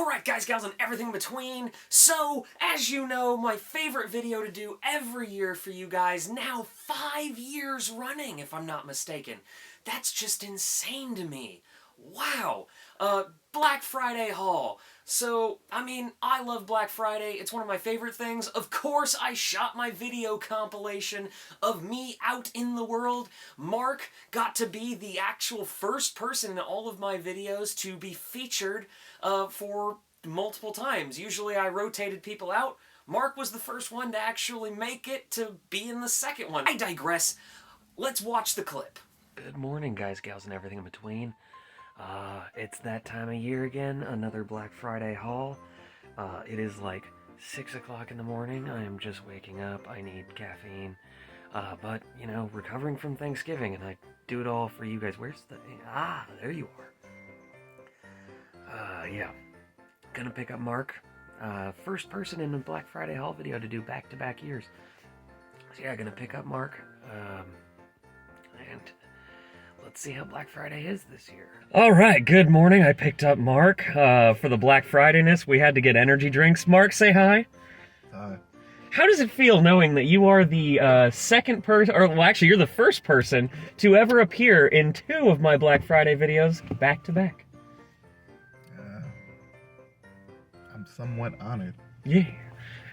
Alright guys, gals, and everything in between. So, as you know, my favorite video to do every year for you guys, now 5 years running, if I'm not mistaken. That's just insane to me. Wow. Black Friday haul. So, I mean, I love Black Friday. It's one of my favorite things. Of course, I shot my video compilation of me out in the world. Mark got to be the actual first person in all of my videos to be featured for multiple times. Usually I rotated people out. Mark was the first one to actually make it to be in the second one. I digress. Let's watch the clip. Good morning, guys, gals, and everything in between. It's that time of year again, another Black Friday haul. It is like 6 o'clock in the morning. I am just waking up. I need caffeine. But, you know, recovering from Thanksgiving, and I do it all for you guys. Where's the... Ah, there you are. Yeah. Gonna pick up Mark. First person in the Black Friday haul video to do back-to-back years. So yeah, gonna pick up Mark. And... let's see how Black Friday is this year. Alright, good morning. I picked up Mark. For the Black Friday-ness, we had to get energy drinks. Mark, say hi. Hi. How does it feel knowing that you are the second person, or well, actually, you're the first person to ever appear in 2 of my Black Friday videos back-to-back? I'm somewhat honored. Yeah.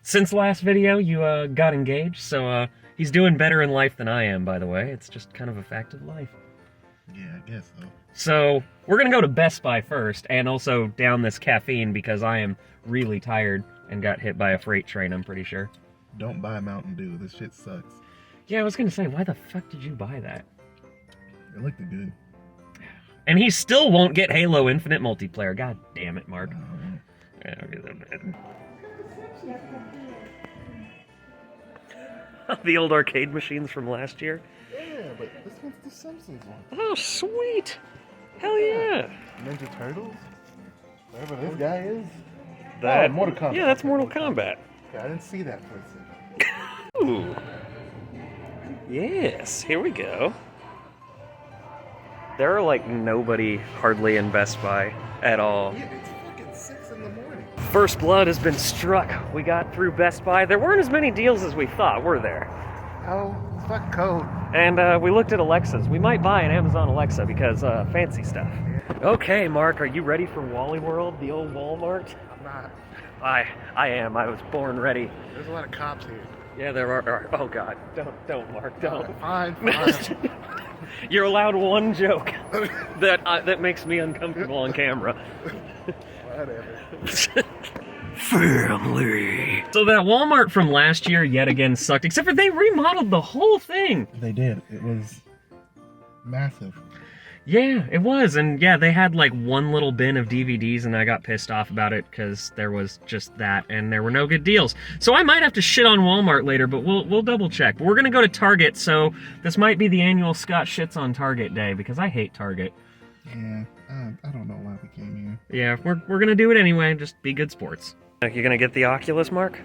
Since last video, you got engaged, so he's doing better in life than I am, by the way. It's just kind of a fact of life. Yeah, I guess so. So, we're gonna go to Best Buy first, and also down this caffeine because I am really tired and got hit by a freight train, I'm pretty sure. Don't buy Mountain Dew. This shit sucks. Yeah, I was gonna say, why the fuck did you buy that? It looked good. And he still won't get Halo Infinite multiplayer. God damn it, Mark. The old arcade machines from last year. Yeah, but this one's the Simpsons one. Oh, sweet. Hell yeah. Ninja Turtles? Whatever this guy is? That, oh, Mortal Kombat. Yeah, that's Mortal Kombat. Yeah, I didn't see that for a second. Ooh. Yes, here we go. There are like nobody hardly in Best Buy at all. Yeah, it's fucking 6 in the morning. First blood has been struck. We got through Best Buy. There weren't as many deals as we thought, were there? Oh, fuck code. And we looked at Alexas. We might buy an Amazon Alexa because fancy stuff. Okay, Mark, are you ready for Wally World, the old Walmart? I'm not. I am. I was born ready. There's a lot of cops here. Yeah, there are. Oh God, don't, Mark, don't. Oh, fine. You're allowed one joke that makes me uncomfortable on camera. Whatever. Family. So that Walmart from last year yet again sucked, except for they remodeled the whole thing. They did. It was massive. Yeah, it was, and yeah, they had like one little bin of DVDs, and I got pissed off about it because there was just that, and there were no good deals. So I might have to shit on Walmart later, but we'll double check. But we're gonna go to Target, so this might be the annual Scott Shits on Target day because I hate Target. Yeah, I don't know why we came here. Yeah, we're gonna do it anyway. Just be good sports. You gonna get the Oculus, Mark?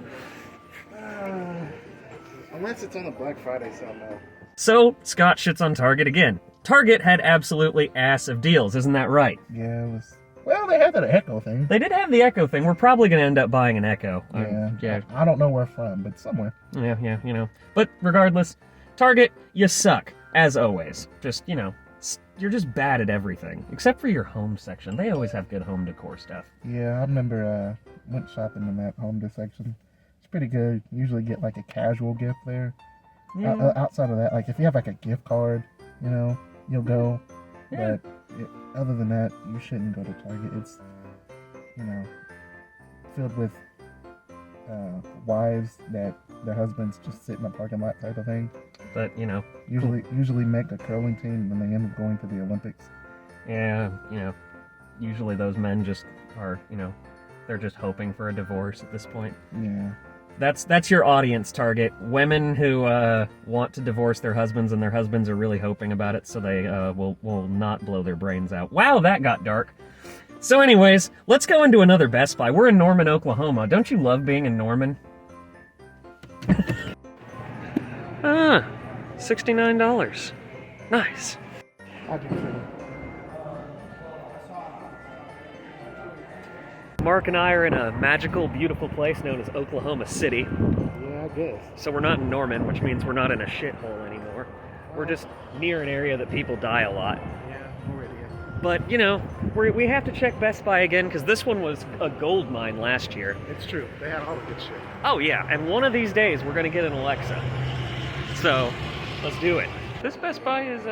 Unless it's on a Black Friday sale now. So Scott shits on Target again. Target had absolutely ass of deals, isn't that right? Yeah, it was. Well, they had that Echo thing. They did have the Echo thing. We're probably gonna end up buying an Echo. Yeah. Yeah. I don't know where from, but somewhere. Yeah, you know. But regardless, Target, you suck, as always. Just, you know, you're just bad at everything. Except for your home section. They always have good home decor stuff. Yeah, I remember went shopping in that home section. It's pretty good. Usually get like a casual gift there. Yeah. Outside of that, like if you have like a gift card, you know, you'll go. Yeah. But other than that, you shouldn't go to Target. It's, you know, filled with wives that their husbands just sit in the parking lot type of thing. But, you know. Usually make a curling team when they end up going to the Olympics. Yeah, you know, usually those men just are, you know, they're just hoping for a divorce at this point. Yeah. That's your audience, Target. Women who want to divorce their husbands, and their husbands are really hoping about it, so they will not blow their brains out. Wow, that got dark. So anyways, let's go into another Best Buy. We're in Norman, Oklahoma. Don't you love being in Norman? $69. Nice. How'd you feel? Mark and I are in a magical, beautiful place known as Oklahoma City. Yeah, I guess. So we're not in Norman, which means we're not in a shithole anymore. We're just near an area that people die a lot. Yeah, already. But, you know, we have to check Best Buy again because this one was a gold mine last year. It's true. They had all the good shit. Oh, yeah, and one of these days we're going to get an Alexa. So, let's do it. This Best Buy is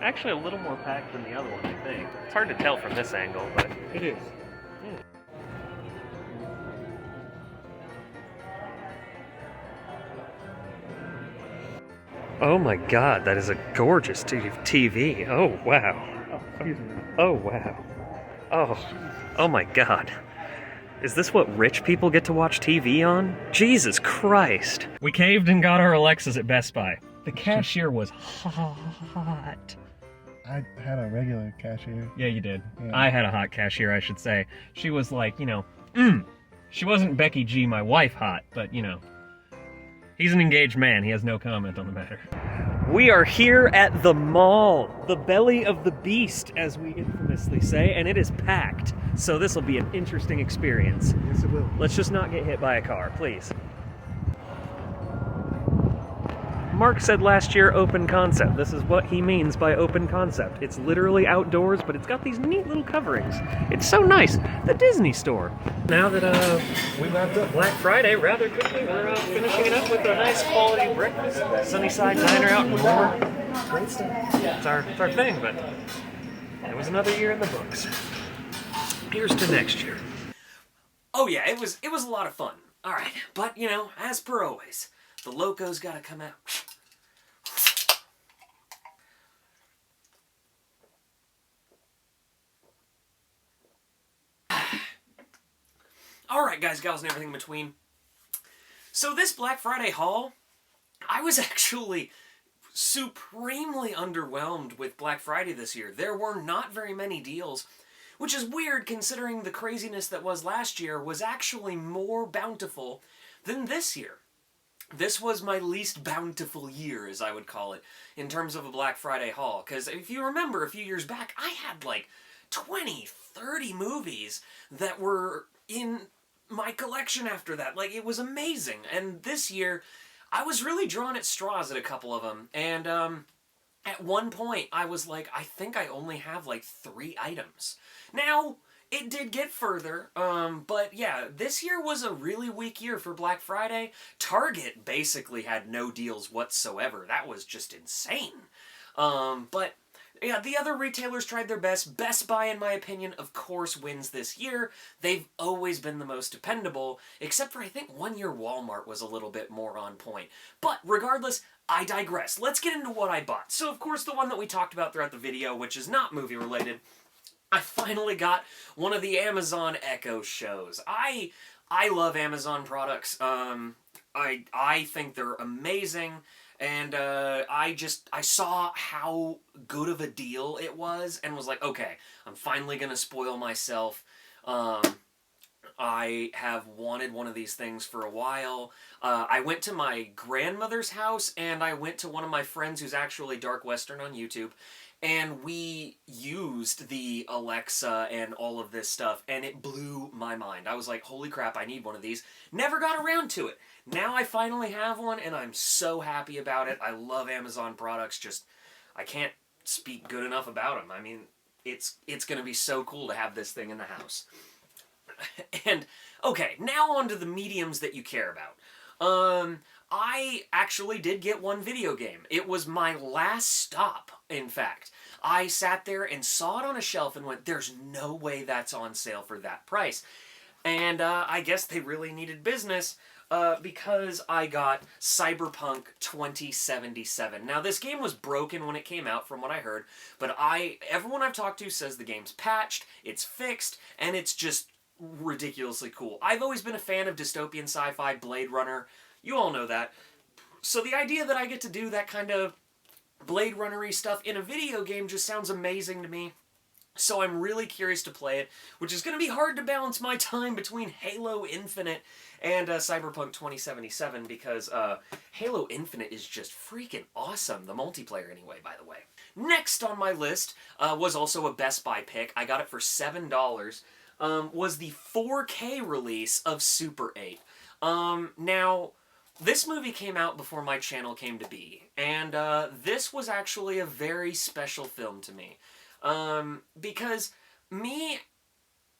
actually a little more packed than the other one, I think. It's hard to tell from this angle, but It is. oh my god, that is a gorgeous TV. Oh, wow. Oh, excuse me. Oh, wow. Oh my god. Is this what rich people get to watch TV on? Jesus Christ. We caved and got our Alexas at Best Buy. The cashier was hot. I had a regular cashier. Yeah, you did. Yeah. I had a hot cashier, I should say. She was like, you know, She wasn't Becky G, my wife, hot, but, you know. He's an engaged man. He has no comment on the matter. We are here at the mall, the belly of the beast, as we infamously say, and it is packed. So this will be an interesting experience. Yes, it will. Let's just not get hit by a car, please. Mark said last year open concept. This is what he means by open concept. It's literally outdoors, but it's got these neat little coverings. It's so nice. The Disney store. Now that we wrapped up Black Friday rather quickly, we're finishing it up with a nice quality breakfast. Sunnyside Diner out in Moore. Great stuff. It's our thing, but it was another year in the books. Here's to next year. Oh yeah, it was a lot of fun. All right, but you know, as per always, the loco's got to come out. Alright guys, gals, and everything in between. So this Black Friday haul, I was actually supremely underwhelmed with Black Friday this year. There were not very many deals, which is weird considering the craziness that was last year was actually more bountiful than this year. This was my least bountiful year, as I would call it, in terms of a Black Friday haul. Because if you remember a few years back, I had like 20, 30 movies that were in my collection after that. Like, it was amazing. And this year, I was really drawn at straws at a couple of them. And at one point, I was like, I think I only have like 3 items. Now, it did get further, but yeah, this year was a really weak year for Black Friday. Target basically had no deals whatsoever. That was just insane. But yeah, the other retailers tried their best. Best Buy, in my opinion, of course, wins this year. They've always been the most dependable, except for I think one year Walmart was a little bit more on point. But regardless, I digress. Let's get into what I bought. So, of course, the one that we talked about throughout the video, which is not movie-related, I finally got one of the Amazon Echo shows. I love Amazon products. I think they're amazing, and I saw how good of a deal it was, and was like, okay, I'm finally gonna spoil myself. I have wanted one of these things for a while. I went to my grandmother's house, and I went to one of my friends who's actually Dark Western on YouTube, and we used the Alexa and all of this stuff, and it blew my mind. I was like, holy crap, I need one of these. Never got around to it. Now I finally have one, and I'm so happy about it. I love Amazon products. Just, I can't speak good enough about them. I mean, it's going to be so cool to have this thing in the house. And, okay, now on to the mediums that you care about. I actually did get one video game. It was my last stop, in fact. I sat there and saw it on a shelf and went, there's no way that's on sale for that price. And I guess they really needed business because I got Cyberpunk 2077. Now, this game was broken when it came out, from what I heard, but everyone I've talked to says the game's patched, it's fixed, and it's just ridiculously cool. I've always been a fan of dystopian sci-fi, Blade Runner. You all know that. So the idea that I get to do that kind of Blade Runner-y stuff in a video game just sounds amazing to me. So I'm really curious to play it, which is going to be hard to balance my time between Halo Infinite and Cyberpunk 2077, because Halo Infinite is just freaking awesome. The multiplayer anyway, by the way. Next on my list was also a Best Buy pick. I got it for $7. was the 4K release of Super 8. Now, this movie came out before my channel came to be, and this was actually a very special film to me. Because me,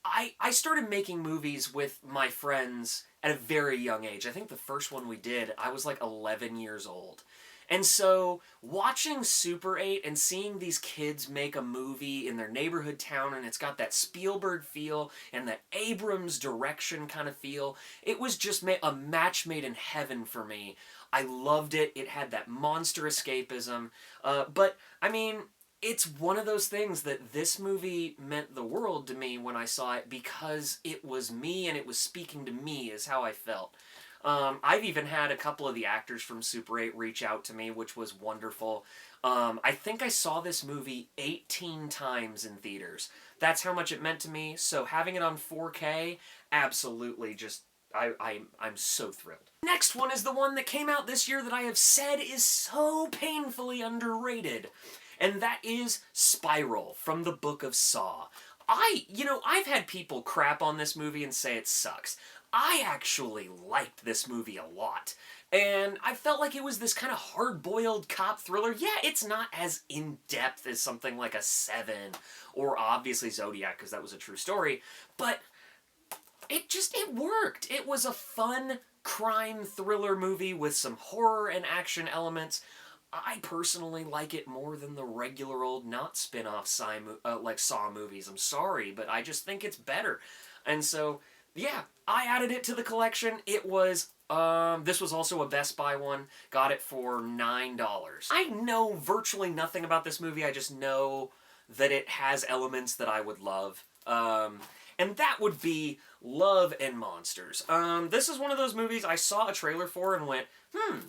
I started making movies with my friends at a very young age. I think the first one we did, I was like 11 years old. And so, watching Super 8 and seeing these kids make a movie in their neighborhood town, and it's got that Spielberg feel and that Abrams direction kind of feel, it was just a match made in heaven for me. I loved it. It had that monster escapism. But, I mean, it's one of those things that this movie meant the world to me when I saw it because it was me and it was speaking to me is how I felt. I've even had a couple of the actors from Super 8 reach out to me, which was wonderful. I think I saw this movie 18 times in theaters. That's how much it meant to me, so having it on 4K, absolutely just, I'm so thrilled. Next one is the one that came out this year that I have said is so painfully underrated, and that is Spiral from the Book of Saw. I've had people crap on this movie and say it sucks. I actually liked this movie a lot. And I felt like it was this kind of hard-boiled cop thriller. Yeah, it's not as in-depth as something like a Seven or obviously Zodiac, because that was a true story. But it worked. It was a fun crime thriller movie with some horror and action elements. I personally like it more than the regular old not spin-off Saw movies. I'm sorry, but I just think it's better. And so, yeah, I added it to the collection. It was, this was also a Best Buy one. Got it for $9. I know virtually nothing about this movie. I just know that it has elements that I would love. And that would be love and monsters. This is one of those movies I saw a trailer for and went,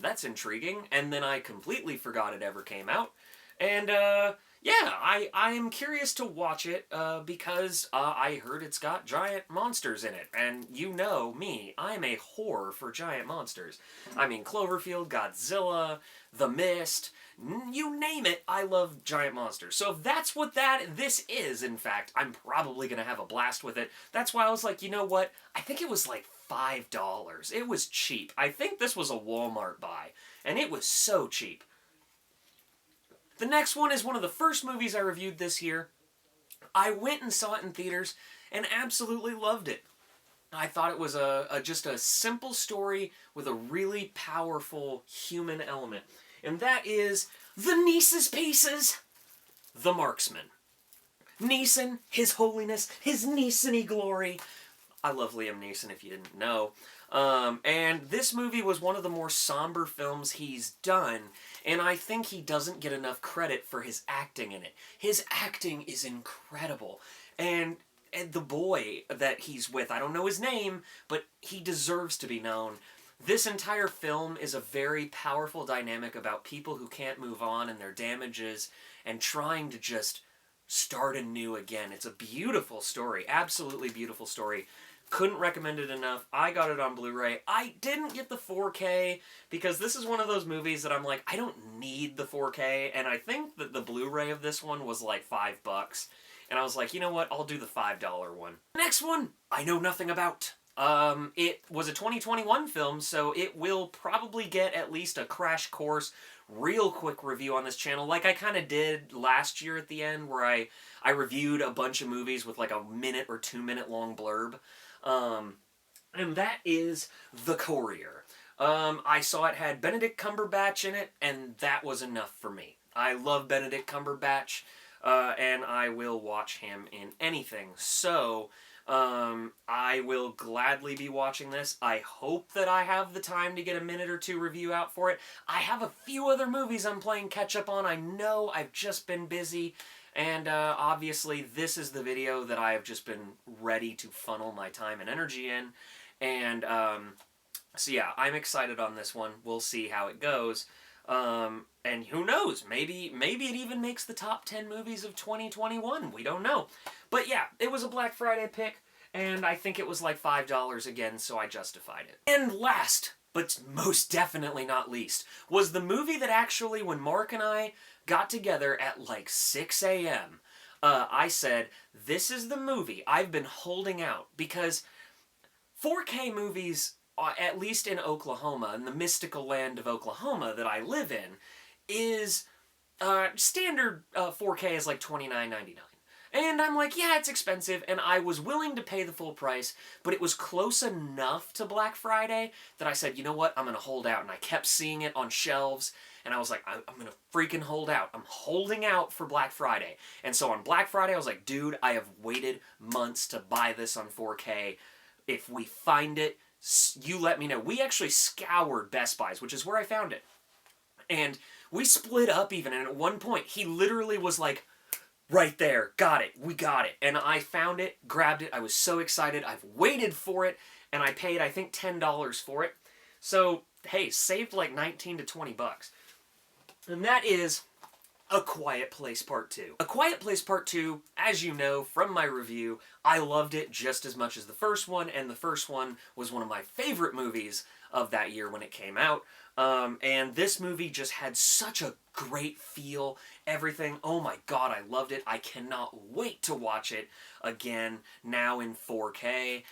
that's intriguing, and then I completely forgot it ever came out. And, yeah, I am curious to watch it, because I heard it's got giant monsters in it. And you know me, I'm a whore for giant monsters. I mean, Cloverfield, Godzilla, The Mist, you name it, I love giant monsters. So if that's what this is, in fact, I'm probably going to have a blast with it. That's why I was like, you know what? I think it was like $5. It was cheap. I think this was a Walmart buy, and it was so cheap. The next one is one of the first movies I reviewed this year. I went and saw it in theaters and absolutely loved it. I thought it was just a simple story with a really powerful human element. And that is the Neese's Pieces, The Marksman. Neeson, His Holiness, His Neeson-y glory. I love Liam Neeson, if you didn't know. And this movie was one of the more somber films he's done, and I think he doesn't get enough credit for his acting in it. His acting is incredible. And the boy that he's with, I don't know his name, but he deserves to be known. This entire film is a very powerful dynamic about people who can't move on and their damages and trying to just start anew again. It's a beautiful story, absolutely beautiful story. Couldn't recommend it enough. I got it on Blu-ray. I didn't get the 4K because this is one of those movies that I'm like, I don't need the 4K, and I think that the Blu-ray of this one was like $5. And I was like, you know what, I'll do the $5 one. Next one, I know nothing about. It was a 2021 film, so it will probably get at least a crash course, real quick review on this channel, like I kind of did last year at the end, where I reviewed a bunch of movies with like a minute or 2 minute long blurb. And that is The Courier. I saw it had Benedict Cumberbatch in it, and that was enough for me. I love Benedict Cumberbatch, and I will watch him in anything. So, I will gladly be watching this. I hope that I have the time to get a minute or two review out for it. I have a few other movies I'm playing catch up on. I know I've just been busy. And obviously this is the video that I have just been ready to funnel my time and energy in. And so yeah, I'm excited on this one. We'll see how it goes. And who knows, maybe it even makes the top 10 movies of 2021. We don't know. But yeah, it was a Black Friday pick, and I think it was like $5 again, so I justified it. And last, but most definitely not least, was the movie that actually, when Mark and I got together at like 6 a.m., I said, this is the movie I've been holding out, because 4K movies, at least in Oklahoma, in the mystical land of Oklahoma that I live in, is standard 4K is like $29.99. And I'm like, yeah, it's expensive, and I was willing to pay the full price, but it was close enough to Black Friday that I said, you know what, I'm going to hold out. And I kept seeing it on shelves, and I was like, I'm going to freaking hold out. I'm holding out for Black Friday. And so on Black Friday, I was like, dude, I have waited months to buy this on 4K. If we find it, you let me know. We actually scoured Best Buys, which is where I found it. And we split up even, and at one point, he literally was like, right there, got it, we got it. And I found it, grabbed it, I was so excited, I've waited for it, and I paid, I think, $10 for it. So, hey, saved like 19 to 20 bucks. And that is A Quiet Place Part 2. A Quiet Place Part 2, as you know from my review, I loved it just as much as the first one, and the first one was one of my favorite movies of that year when it came out. And this movie just had such a great feel, everything. Oh my god, I loved it. I cannot wait to watch it again, now in 4K.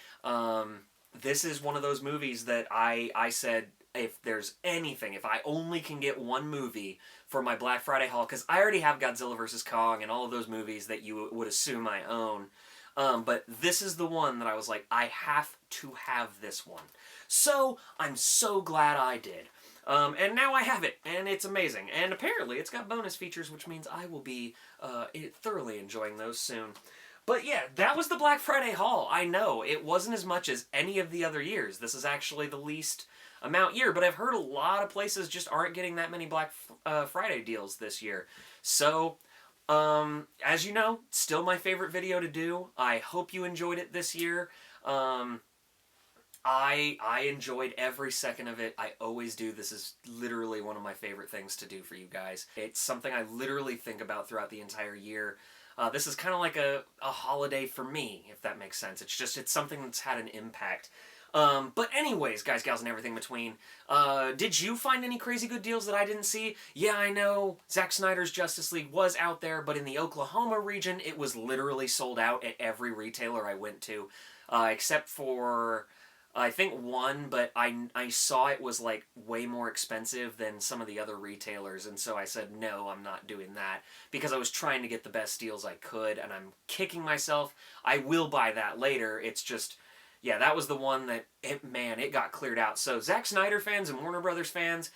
This is one of those movies that I said, if there's anything, if I only can get one movie for my Black Friday haul, because I already have Godzilla vs. Kong and all of those movies that you would assume I own. But this is the one that I was like, I have to have this one. So, I'm so glad I did. And now I have it, and it's amazing. And apparently it's got bonus features, which means I will be thoroughly enjoying those soon. But yeah, that was the Black Friday haul. I know, it wasn't as much as any of the other years. This is actually the least amount year, but I've heard a lot of places just aren't getting that many Black Friday deals this year. So, as you know, still my favorite video to do. I hope you enjoyed it this year. I enjoyed every second of it. I always do. This is literally one of my favorite things to do for you guys. It's something I literally think about throughout the entire year. This is kind of like a holiday for me, if that makes sense. It's something that's had an impact. But anyways, guys, gals, and everything in between, did you find any crazy good deals that I didn't see? Yeah, I know Zack Snyder's Justice League was out there, but in the Oklahoma region, it was literally sold out at every retailer I went to, except for, I think one, but I saw it was like way more expensive than some of the other retailers, and so I said, no, I'm not doing that, because I was trying to get the best deals I could, and I'm kicking myself. I will buy that later. It's just, yeah, that was the one that, it got cleared out. So Zack Snyder fans and Warner Brothers fans,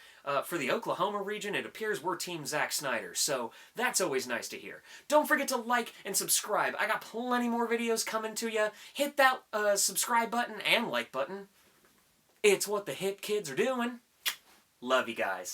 for the Oklahoma region, it appears we're Team Zack Snyder. So that's always nice to hear. Don't forget to like and subscribe. I got plenty more videos coming to you. Hit that subscribe button and like button. It's what the hip kids are doing. Love you guys.